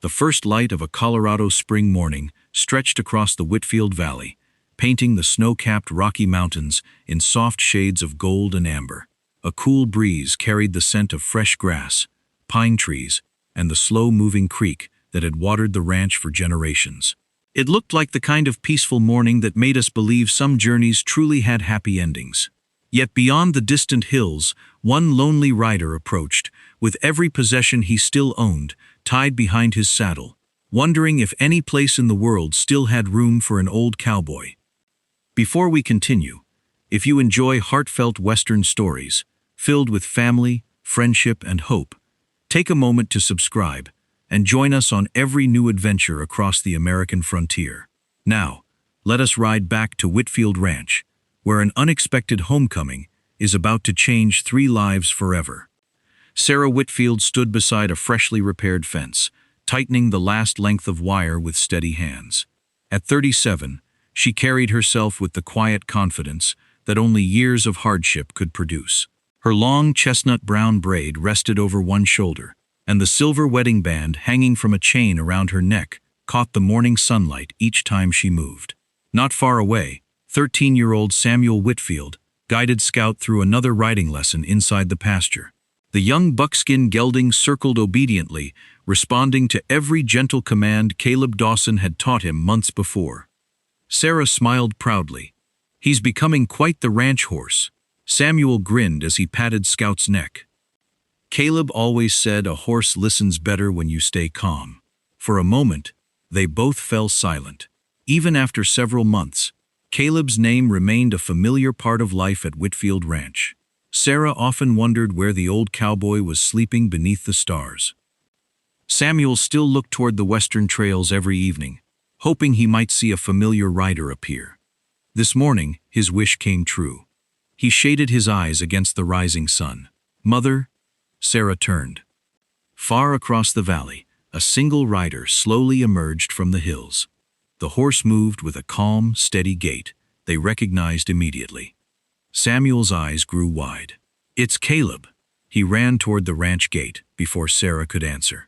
The first light of a Colorado spring morning stretched across the Whitfield Valley, painting the snow-capped Rocky Mountains in soft shades of gold and amber. A cool breeze carried the scent of fresh grass, pine trees, and the slow-moving creek that had watered the ranch for generations. It looked like the kind of peaceful morning that made us believe some journeys truly had happy endings. Yet beyond the distant hills, one lonely rider approached, with every possession he still owned tied behind his saddle, wondering if any place in the world still had room for an old cowboy. Before we continue, if you enjoy heartfelt Western stories, filled with family, friendship, and hope, take a moment to subscribe and join us on every new adventure across the American frontier. Now, let us ride back to Whitfield Ranch, where an unexpected homecoming is about to change 3 lives forever. Sarah Whitfield stood beside a freshly repaired fence, tightening the last length of wire with steady hands. At 37, she carried herself with the quiet confidence that only years of hardship could produce. Her long chestnut brown braid rested over one shoulder, and the silver wedding band hanging from a chain around her neck caught the morning sunlight each time she moved. Not far away, 13-year-old Samuel Whitfield guided Scout through another riding lesson inside the pasture. The young buckskin gelding circled obediently, responding to every gentle command Caleb Dawson had taught him months before. Sarah smiled proudly. "He's becoming quite the ranch horse." Samuel grinned as he patted Scout's neck. Caleb always said a horse listens better when you stay calm. For a moment, they both fell silent. Even after several months, Caleb's name remained a familiar part of life at Whitfield Ranch. Sarah often wondered where the old cowboy was sleeping beneath the stars. Samuel still looked toward the western trails every evening, hoping he might see a familiar rider appear. This morning, his wish came true. He shaded his eyes against the rising sun. "Mother?" Sarah turned. Far across the valley, a single rider slowly emerged from the hills. The horse moved with a calm, steady gait they recognized immediately. Samuel's eyes grew wide. "It's Caleb." He ran toward the ranch gate before Sarah could answer.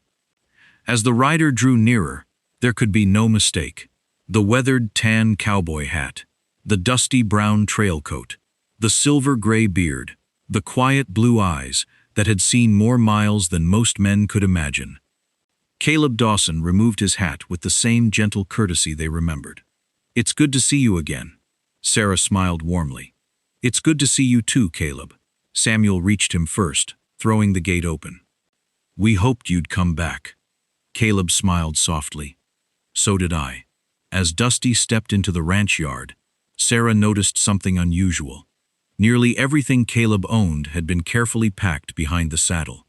As the rider drew nearer, there could be no mistake. The weathered tan cowboy hat, the dusty brown trail coat, the silver-gray beard, the quiet blue eyes that had seen more miles than most men could imagine. Caleb Dawson removed his hat with the same gentle courtesy they remembered. "It's good to see you again." Sarah smiled warmly. "It's good to see you too, Caleb." Samuel reached him first, throwing the gate open. "We hoped you'd come back." Caleb smiled softly. "So did I." As Dusty stepped into the ranch yard, Sarah noticed something unusual. Nearly everything Caleb owned had been carefully packed behind the saddle.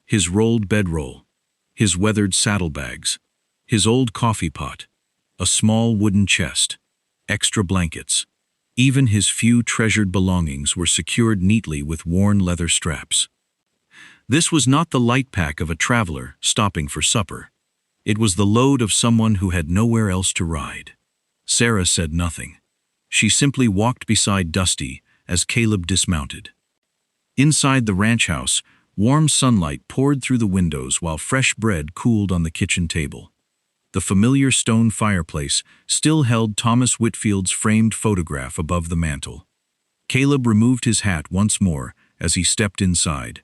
His rolled bedroll, his weathered saddlebags, his old coffee pot, a small wooden chest, extra blankets. Even his few treasured belongings were secured neatly with worn leather straps. This was not the light pack of a traveler stopping for supper. It was the load of someone who had nowhere else to ride. Sarah said nothing. She simply walked beside Dusty as Caleb dismounted. Inside the ranch house, warm sunlight poured through the windows while fresh bread cooled on the kitchen table. The familiar stone fireplace still held Thomas Whitfield's framed photograph above the mantel. Caleb removed his hat once more as he stepped inside.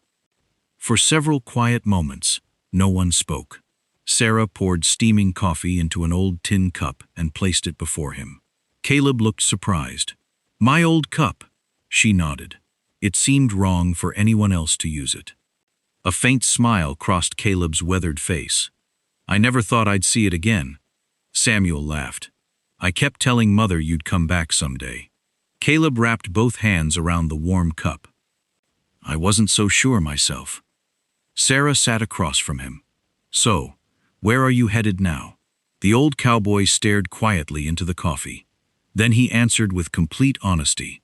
For several quiet moments, no one spoke. Sarah poured steaming coffee into an old tin cup and placed it before him. Caleb looked surprised. "My old cup," she nodded. It seemed wrong for anyone else to use it. A faint smile crossed Caleb's weathered face. "I never thought I'd see it again." Samuel laughed. "I kept telling Mother you'd come back someday." Caleb wrapped both hands around the warm cup. "I wasn't so sure myself." Sarah sat across from him. "So, where are you headed now?" The old cowboy stared quietly into the coffee. Then he answered with complete honesty.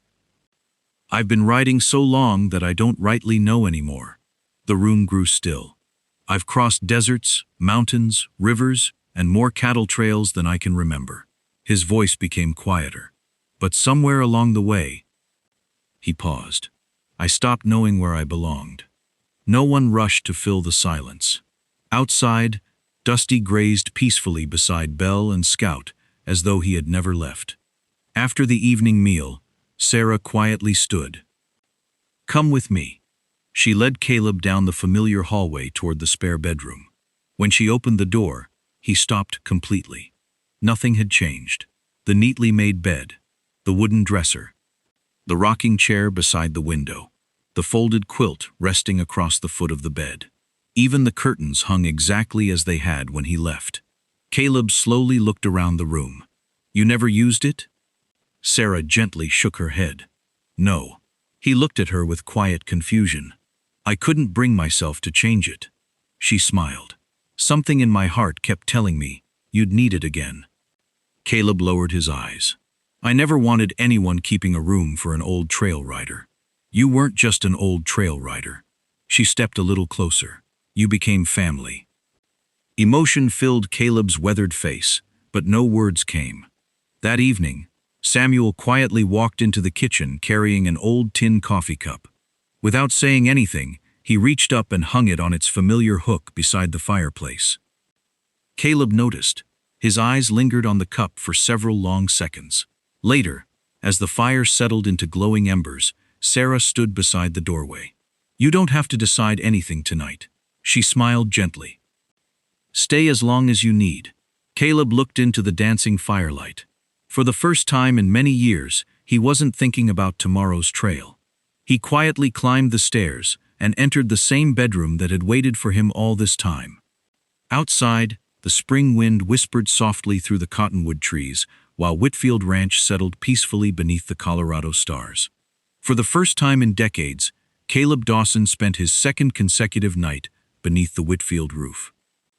"I've been riding so long that I don't rightly know anymore." The room grew still. "I've crossed deserts, mountains, rivers, and more cattle trails than I can remember." His voice became quieter. "But somewhere along the way," he paused, "I stopped knowing where I belonged." No one rushed to fill the silence. Outside, Dusty grazed peacefully beside Belle and Scout, as though he had never left. After the evening meal, Sarah quietly stood. "Come with me." She led Caleb down the familiar hallway toward the spare bedroom. When she opened the door, he stopped completely. Nothing had changed. The neatly made bed, the wooden dresser, the rocking chair beside the window, the folded quilt resting across the foot of the bed. Even the curtains hung exactly as they had when he left. Caleb slowly looked around the room. "You never used it?" Sarah gently shook her head. "No." He looked at her with quiet confusion. "I couldn't bring myself to change it." She smiled. "Something in my heart kept telling me you'd need it again." Caleb lowered his eyes. "I never wanted anyone keeping a room for an old trail rider. You weren't just an old trail rider." She stepped a little closer. "You became family." Emotion filled Caleb's weathered face, but no words came. That evening, Samuel quietly walked into the kitchen carrying an old tin coffee cup. Without saying anything, he reached up and hung it on its familiar hook beside the fireplace. Caleb noticed. His eyes lingered on the cup for several long seconds. Later, as the fire settled into glowing embers, Sarah stood beside the doorway. "You don't have to decide anything tonight." She smiled gently. "Stay as long as you need." Caleb looked into the dancing firelight. For the first time in many years, he wasn't thinking about tomorrow's trail. He quietly climbed the stairs and entered the same bedroom that had waited for him all this time. Outside, the spring wind whispered softly through the cottonwood trees, while Whitfield Ranch settled peacefully beneath the Colorado stars. For the first time in decades, Caleb Dawson spent his second consecutive night beneath the Whitfield roof.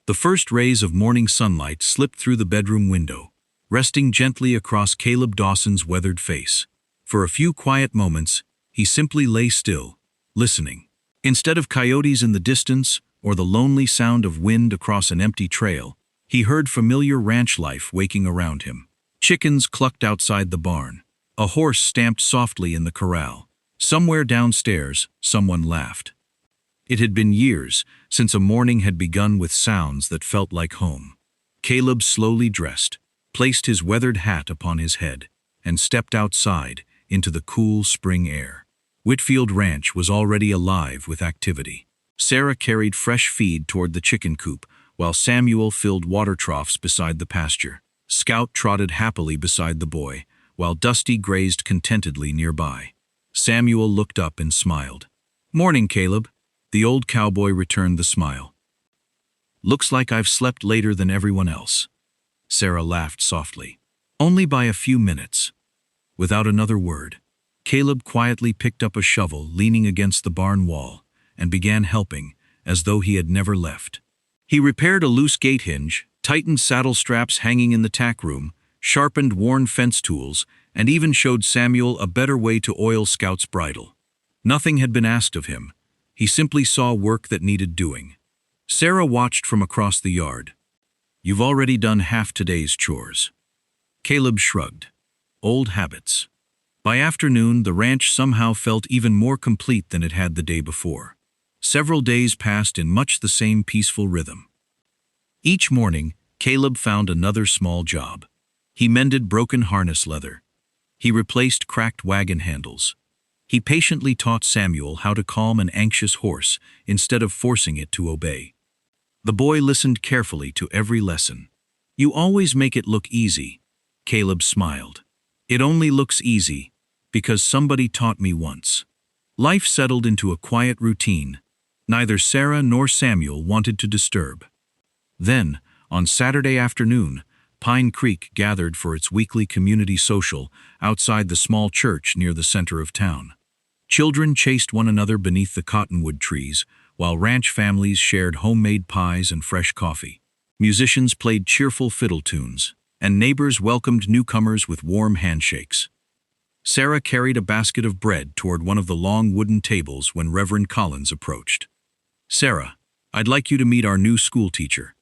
The first rays of morning sunlight slipped through the bedroom window, resting gently across Caleb Dawson's weathered face. For a few quiet moments, he simply lay still, listening. Instead of coyotes in the distance or the lonely sound of wind across an empty trail, he heard familiar ranch life waking around him. Chickens clucked outside the barn. A horse stamped softly in the corral. Somewhere downstairs, someone laughed. It had been years since a morning had begun with sounds that felt like home. Caleb slowly dressed, placed his weathered hat upon his head, and stepped outside into the cool spring air. Whitfield Ranch was already alive with activity. Sarah carried fresh feed toward the chicken coop, while Samuel filled water troughs beside the pasture. Scout trotted happily beside the boy, while Dusty grazed contentedly nearby. Samuel looked up and smiled. "Morning, Caleb." The old cowboy returned the smile. "Looks like I've slept later than everyone else." Sarah laughed softly. "Only by a few minutes." Without another word, Caleb quietly picked up a shovel leaning against the barn wall and began helping, as though he had never left. He repaired a loose gate hinge, tightened saddle straps hanging in the tack room, sharpened worn fence tools, and even showed Samuel a better way to oil Scout's bridle. Nothing had been asked of him. He simply saw work that needed doing. Sarah watched from across the yard. "You've already done half today's chores." Caleb shrugged. Old habits. By afternoon, the ranch somehow felt even more complete than it had the day before. Several days passed in much the same peaceful rhythm. Each morning, Caleb found another small job. He mended broken harness leather. He replaced cracked wagon handles. He patiently taught Samuel how to calm an anxious horse instead of forcing it to obey. The boy listened carefully to every lesson. "You always make it look easy," Caleb smiled. "It only looks easy because somebody taught me once." Life settled into a quiet routine. Neither Sarah nor Samuel wanted to disturb. Then, on Saturday afternoon, Pine Creek gathered for its weekly community social outside the small church near the center of town. Children chased one another beneath the cottonwood trees, while ranch families shared homemade pies and fresh coffee. Musicians played cheerful fiddle tunes, and neighbors welcomed newcomers with warm handshakes. Sarah carried a basket of bread toward one of the long wooden tables when Reverend Collins approached. "Sarah, I'd like you to meet our new school teacher."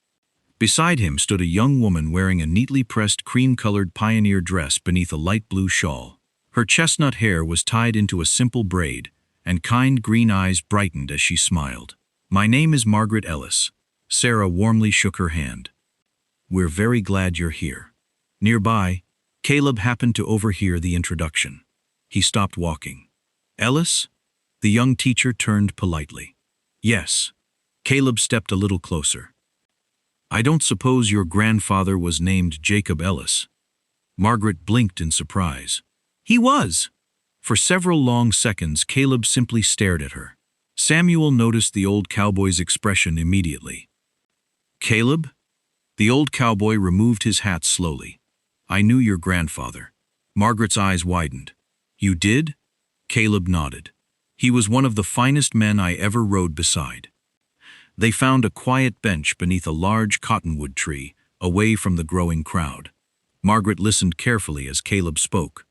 Beside him stood a young woman wearing a neatly pressed cream-colored pioneer dress beneath a light blue shawl. Her chestnut hair was tied into a simple braid, and kind green eyes brightened as she smiled. "My name is Margaret Ellis. Sarah warmly shook her hand. "We're very glad you're here." Nearby, Caleb happened to overhear the introduction. He stopped walking. "Ellis?" The young teacher turned politely. "Yes." Caleb stepped a little closer. "I don't suppose your grandfather was named Jacob Ellis?" Margaret blinked in surprise. "He was." For several long seconds, Caleb simply stared at her. Samuel noticed the old cowboy's expression immediately. "Caleb?" The old cowboy removed his hat slowly. "I knew your grandfather." Margaret's eyes widened. "You did?" Caleb nodded. "He was one of the finest men I ever rode beside." They found a quiet bench beneath a large cottonwood tree, away from the growing crowd. Margaret listened carefully as Caleb spoke.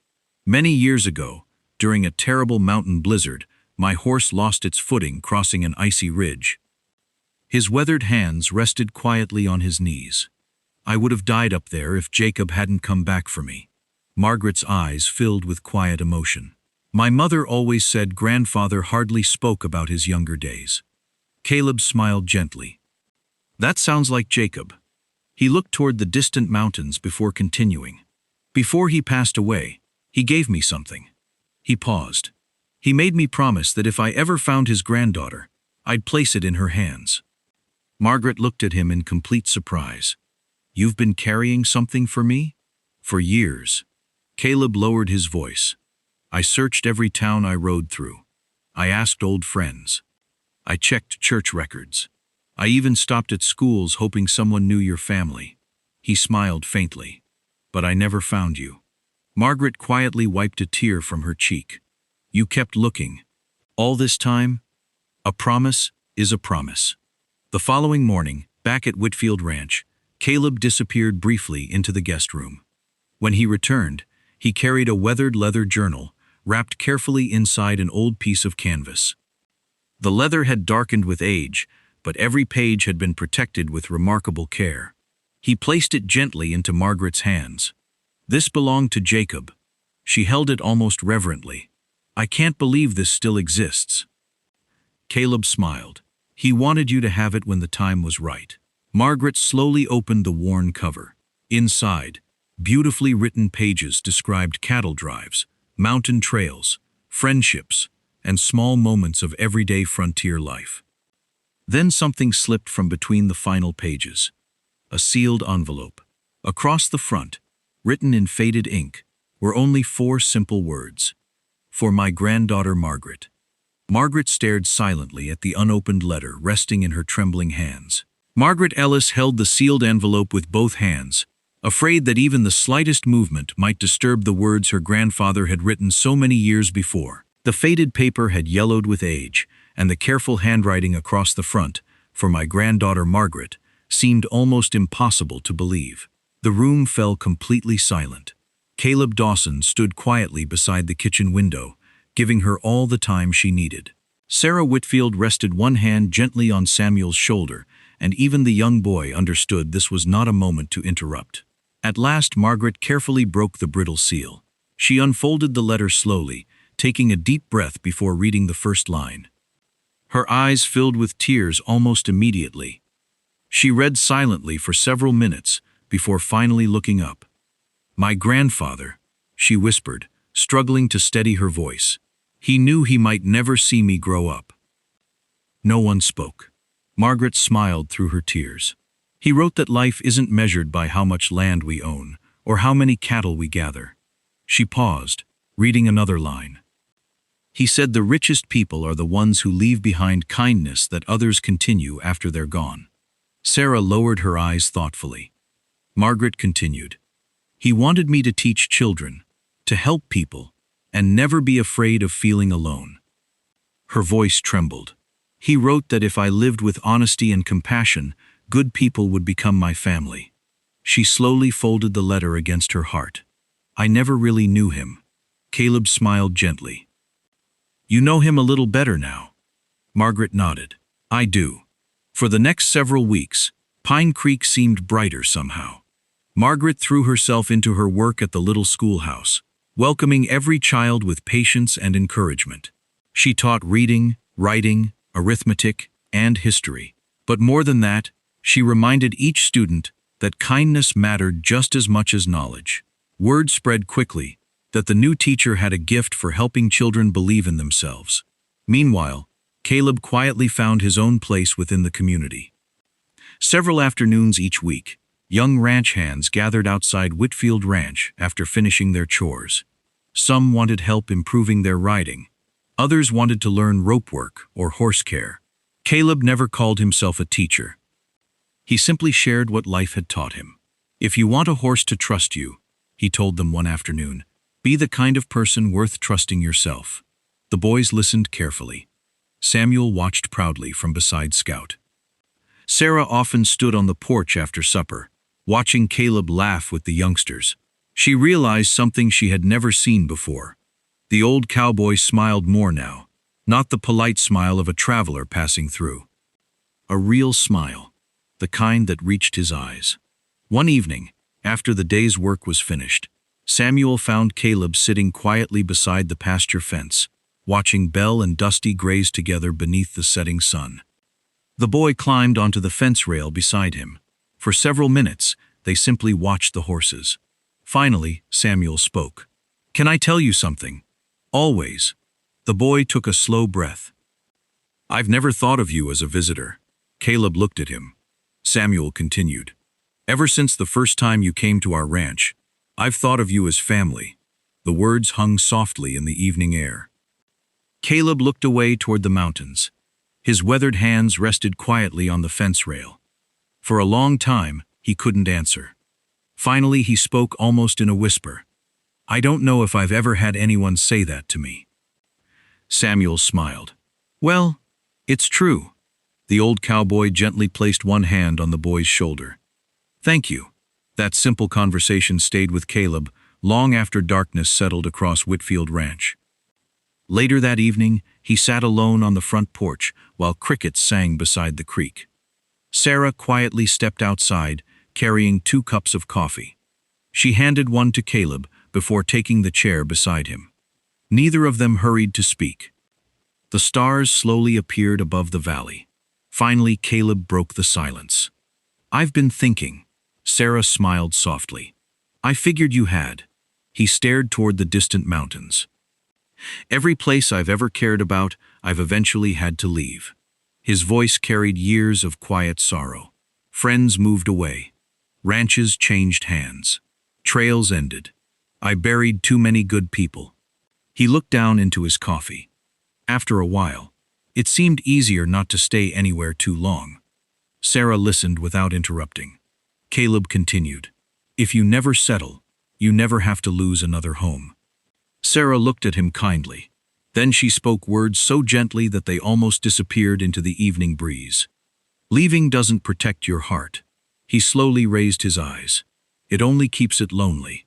"Many years ago, during a terrible mountain blizzard, my horse lost its footing crossing an icy ridge." His weathered hands rested quietly on his knees. "I would have died up there if Jacob hadn't come back for me." Margaret's eyes filled with quiet emotion. "My mother always said grandfather hardly spoke about his younger days." Caleb smiled gently. "That sounds like Jacob." He looked toward the distant mountains before continuing. "Before he passed away, he gave me something." He paused. "He made me promise that if I ever found his granddaughter, I'd place it in her hands." Margaret looked at him in complete surprise. "You've been carrying something for me?" "For years." Caleb lowered his voice. "I searched every town I rode through. I asked old friends. I checked church records. I even stopped at schools hoping someone knew your family." He smiled faintly. "But I never found you." Margaret quietly wiped a tear from her cheek. "You kept looking. All this time? A promise is a promise." The following morning, back at Whitfield Ranch, Caleb disappeared briefly into the guest room. When he returned, he carried a weathered leather journal, wrapped carefully inside an old piece of canvas. The leather had darkened with age, but every page had been protected with remarkable care. He placed it gently into Margaret's hands. "This belonged to Jacob." She held it almost reverently. "I can't believe this still exists." Caleb smiled. "He wanted you to have it when the time was right." Margaret slowly opened the worn cover. Inside, beautifully written pages described cattle drives, mountain trails, friendships, and small moments of everyday frontier life. Then something slipped from between the final pages. A sealed envelope. Across the front, written in faded ink, were only 4 simple words. "For my granddaughter Margaret." Margaret stared silently at the unopened letter resting in her trembling hands. Margaret Ellis held the sealed envelope with both hands, afraid that even the slightest movement might disturb the words her grandfather had written so many years before. The faded paper had yellowed with age, and the careful handwriting across the front, "For my granddaughter Margaret," seemed almost impossible to believe. The room fell completely silent. Caleb Dawson stood quietly beside the kitchen window, giving her all the time she needed. Sarah Whitfield rested one hand gently on Samuel's shoulder, and even the young boy understood this was not a moment to interrupt. At last Margaret carefully broke the brittle seal. She unfolded the letter slowly, taking a deep breath before reading the first line. Her eyes filled with tears almost immediately. She read silently for several minutes before finally looking up. "My grandfather," she whispered, struggling to steady her voice. "He knew he might never see me grow up." No one spoke. Margaret smiled through her tears. "He wrote that life isn't measured by how much land we own or how many cattle we gather." She paused, reading another line. "He said the richest people are the ones who leave behind kindness that others continue after they're gone." Sarah lowered her eyes thoughtfully. Margaret continued, "He wanted me to teach children, to help people, and never be afraid of feeling alone." Her voice trembled. "He wrote that if I lived with honesty and compassion, good people would become my family." She slowly folded the letter against her heart. "I never really knew him." Caleb smiled gently. "You know him a little better now." Margaret nodded. "I do." For the next several weeks, Pine Creek seemed brighter somehow. Margaret threw herself into her work at the little schoolhouse, welcoming every child with patience and encouragement. She taught reading, writing, arithmetic, and history. But more than that, She reminded each student that kindness mattered just as much as knowledge. Word spread quickly that the new teacher had a gift for helping children believe in themselves. Meanwhile, Caleb quietly found his own place within the community. Several afternoons each week, young ranch hands gathered outside Whitfield Ranch after finishing their chores. Some wanted help improving their riding. Others wanted to learn rope work or horse care. Caleb never called himself a teacher. He simply shared what life had taught him. If you want a horse to trust you, he told them one afternoon, be the kind of person worth trusting yourself. The boys listened carefully. Samuel watched proudly from beside Scout. Sarah often stood on the porch after supper, watching Caleb laugh with the youngsters. She realized something she had never seen before. The old cowboy smiled more now, not the polite smile of a traveler passing through. A real smile, the kind that reached his eyes. One evening, after the day's work was finished, Samuel found Caleb sitting quietly beside the pasture fence, watching Belle and Dusty graze together beneath the setting sun. The boy climbed onto the fence rail beside him. For several minutes, they simply watched the horses. Finally, Samuel spoke. "Can I tell you something?" "Always." The boy took a slow breath. "I've never thought of you as a visitor." Caleb looked at him. Samuel continued. "Ever since the first time you came to our ranch, I've thought of you as family." The words hung softly in the evening air. Caleb looked away toward the mountains. His weathered hands rested quietly on the fence rail. For a long time, he couldn't answer. Finally, he spoke almost in a whisper. "I don't know if I've ever had anyone say that to me." Samuel smiled. "Well, it's true." The old cowboy gently placed one hand on the boy's shoulder. "Thank you." That simple conversation stayed with Caleb long after darkness settled across Whitfield Ranch. Later that evening, he sat alone on the front porch while crickets sang beside the creek. Sarah quietly stepped outside, carrying 2 cups of coffee. She handed one to Caleb before taking the chair beside him. Neither of them hurried to speak. The stars slowly appeared above the valley. Finally, Caleb broke the silence. "I've been thinking." Sarah smiled softly. "I figured you had." He stared toward the distant mountains. "Every place I've ever cared about, I've eventually had to leave." His voice carried years of quiet sorrow. Friends moved away. Ranches changed hands. Trails ended. I buried too many good people. He looked down into his coffee. After a while, it seemed easier not to stay anywhere too long. Sarah listened without interrupting. Caleb continued. "If you never settle, you never have to lose another home." Sarah looked at him kindly. Then she spoke words so gently that they almost disappeared into the evening breeze. "Leaving doesn't protect your heart." He slowly raised his eyes. "It only keeps it lonely."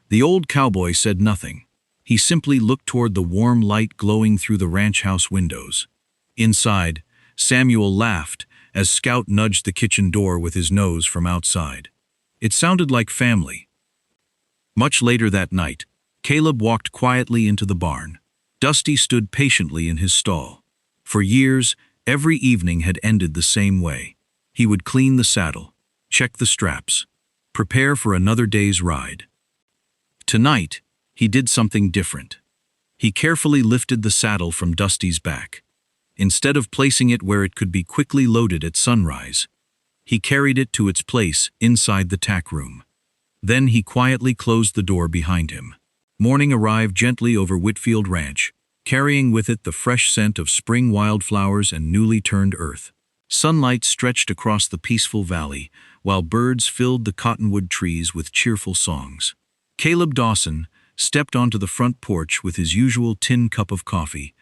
The old cowboy said nothing. He simply looked toward the warm light glowing through the ranch house windows. Inside, Samuel laughed as Scout nudged the kitchen door with his nose from outside. It sounded like family. Much later that night, Caleb walked quietly into the barn. Dusty stood patiently in his stall. For years, every evening had ended the same way. He would clean the saddle, check the straps, prepare for another day's ride. Tonight, he did something different. He carefully lifted the saddle from Dusty's back. Instead of placing it where it could be quickly loaded at sunrise, he carried it to its place inside the tack room. Then he quietly closed the door behind him. Morning arrived gently over Whitfield Ranch, carrying with it the fresh scent of spring wildflowers and newly turned earth. Sunlight stretched across the peaceful valley, while birds filled the cottonwood trees with cheerful songs. Caleb Dawson stepped onto the front porch with his usual tin cup of coffee,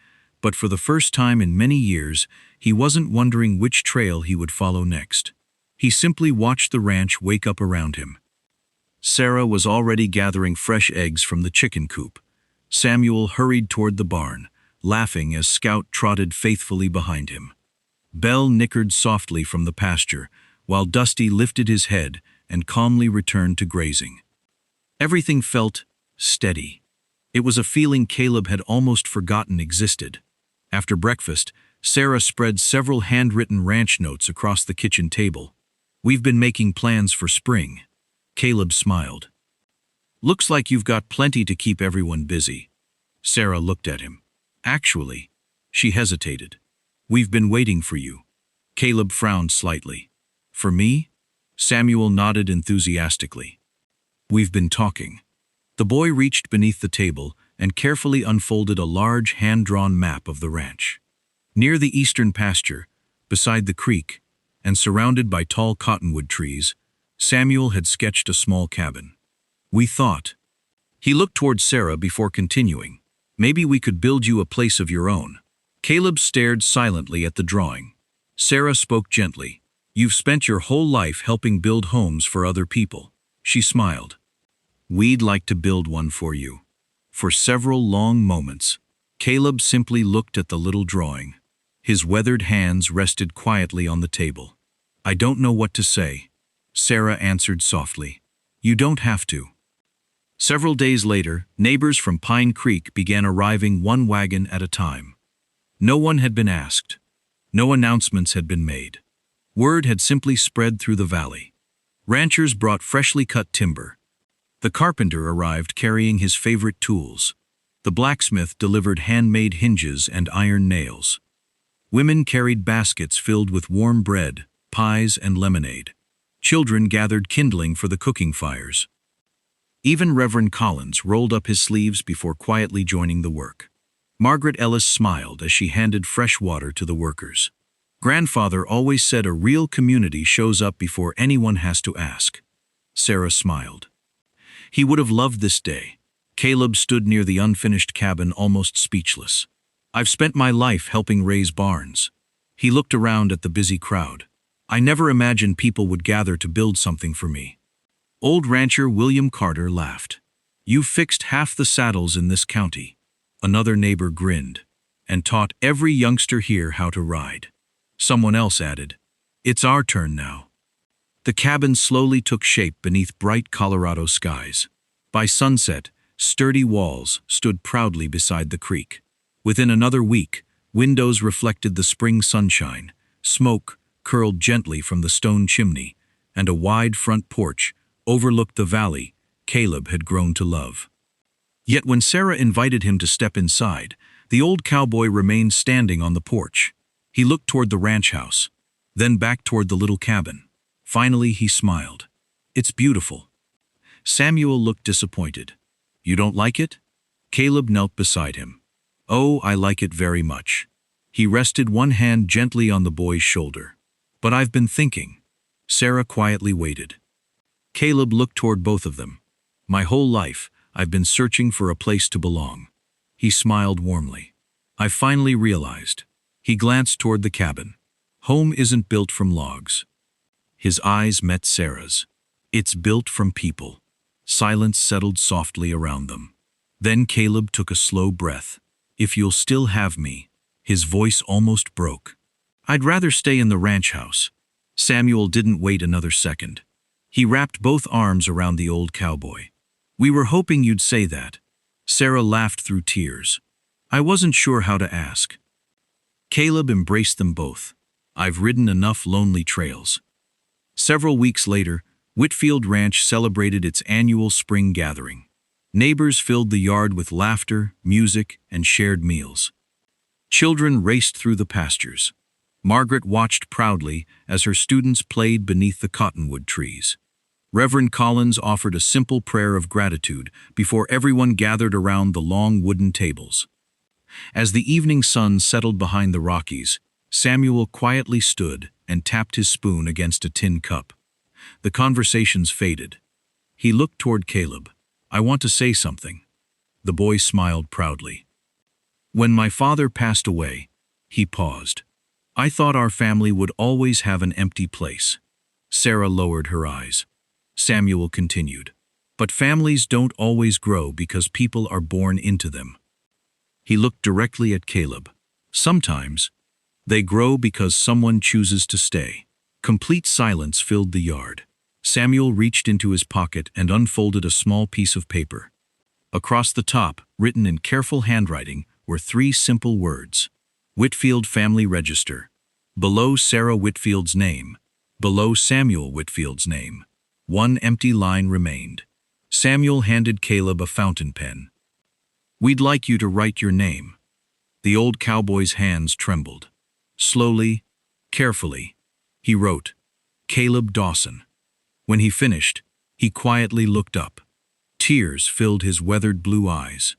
but for the first time in many years, he wasn't wondering which trail he would follow next. He simply watched the ranch wake up around him. Sarah was already gathering fresh eggs from the chicken coop. Samuel hurried toward the barn, laughing as Scout trotted faithfully behind him. Belle nickered softly from the pasture, while Dusty lifted his head and calmly returned to grazing. Everything felt steady. It was a feeling Caleb had almost forgotten existed. After breakfast, Sarah spread several handwritten ranch notes across the kitchen table. "We've been making plans for spring." Caleb smiled. "Looks like you've got plenty to keep everyone busy." Sarah looked at him. "Actually," she hesitated. "We've been waiting for you." Caleb frowned slightly. "For me?" Samuel nodded enthusiastically. "We've been talking." The boy reached beneath the table and carefully unfolded a large hand-drawn map of the ranch. Near the eastern pasture, beside the creek, and surrounded by tall cottonwood trees, Samuel had sketched a small cabin. "We thought." He looked toward Sarah before continuing. "Maybe we could build you a place of your own." Caleb stared silently at the drawing. Sarah spoke gently. "You've spent your whole life helping build homes for other people." She smiled. "We'd like to build one for you." For several long moments, Caleb simply looked at the little drawing. His weathered hands rested quietly on the table. "I don't know what to say," Sarah answered softly. "You don't have to." Several days later, neighbors from Pine Creek began arriving one wagon at a time. No one had been asked. No announcements had been made. Word had simply spread through the valley. Ranchers brought freshly cut timber. The carpenter arrived carrying his favorite tools. The blacksmith delivered handmade hinges and iron nails. Women carried baskets filled with warm bread, pies, and lemonade. Children gathered kindling for the cooking fires. Even Reverend Collins rolled up his sleeves before quietly joining the work. Margaret Ellis smiled as she handed fresh water to the workers. "Grandfather always said a real community shows up before anyone has to ask." Sarah smiled. He would have loved this day. Caleb stood near the unfinished cabin almost speechless. "I've spent my life helping raise barns." He looked around at the busy crowd. "I never imagined people would gather to build something for me." Old rancher William Carter laughed. "You've fixed half the saddles in this county." Another neighbor grinned. "And taught every youngster here how to ride." Someone else added, "It's our turn now." The cabin slowly took shape beneath bright Colorado skies. By sunset, sturdy walls stood proudly beside the creek. Within another week, windows reflected the spring sunshine, smoke curled gently from the stone chimney, and a wide front porch overlooked the valley Caleb had grown to love. Yet when Sarah invited him to step inside, the old cowboy remained standing on the porch. He looked toward the ranch house, then back toward the little cabin. Finally, he smiled. "It's beautiful." Samuel looked disappointed. "You don't like it?" Caleb knelt beside him. "Oh, I like it very much." He rested one hand gently on the boy's shoulder. "But I've been thinking." Sarah quietly waited. Caleb looked toward both of them. "My whole life, I've been searching for a place to belong." He smiled warmly. "I finally realized." He glanced toward the cabin. "Home isn't built from logs." His eyes met Sarah's. "It's built from people." Silence settled softly around them. Then Caleb took a slow breath. "If you'll still have me." His voice almost broke. "I'd rather stay in the ranch house." Samuel didn't wait another second. He wrapped both arms around the old cowboy. "We were hoping you'd say that." Sarah laughed through tears. "I wasn't sure how to ask." Caleb embraced them both. "I've ridden enough lonely trails." Several weeks later, Whitfield Ranch celebrated its annual spring gathering. Neighbors filled the yard with laughter, music, and shared meals. Children raced through the pastures. Margaret watched proudly as her students played beneath the cottonwood trees. Reverend Collins offered a simple prayer of gratitude before everyone gathered around the long wooden tables. As the evening sun settled behind the Rockies, Samuel quietly stood and tapped his spoon against a tin cup. The conversations faded. He looked toward Caleb. "I want to say something." The boy smiled proudly. "When my father passed away," he paused, "I thought our family would always have an empty place." Sarah lowered her eyes. Samuel continued, "But families don't always grow because people are born into them." He looked directly at Caleb. "Sometimes they grow because someone chooses to stay." Complete silence filled the yard. Samuel reached into his pocket and unfolded a small piece of paper. Across the top, written in careful handwriting, were 3 simple words: Whitfield Family Register. Below Sarah Whitfield's name. Below Samuel Whitfield's name. One empty line remained. Samuel handed Caleb a fountain pen. "We'd like you to write your name." The old cowboy's hands trembled. Slowly, carefully, he wrote, "Caleb Dawson." When he finished, he quietly looked up. Tears filled his weathered blue eyes.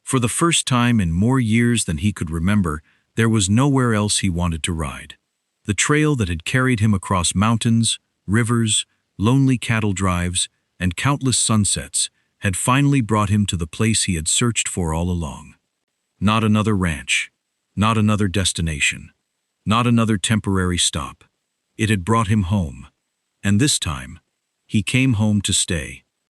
For the first time in more years than he could remember, there was nowhere else he wanted to ride. The trail that had carried him across mountains, rivers, lonely cattle drives, and countless sunsets had finally brought him to the place he had searched for all along. Not another ranch, not another destination, not another temporary stop. It had brought him home. And this time, he came home to stay.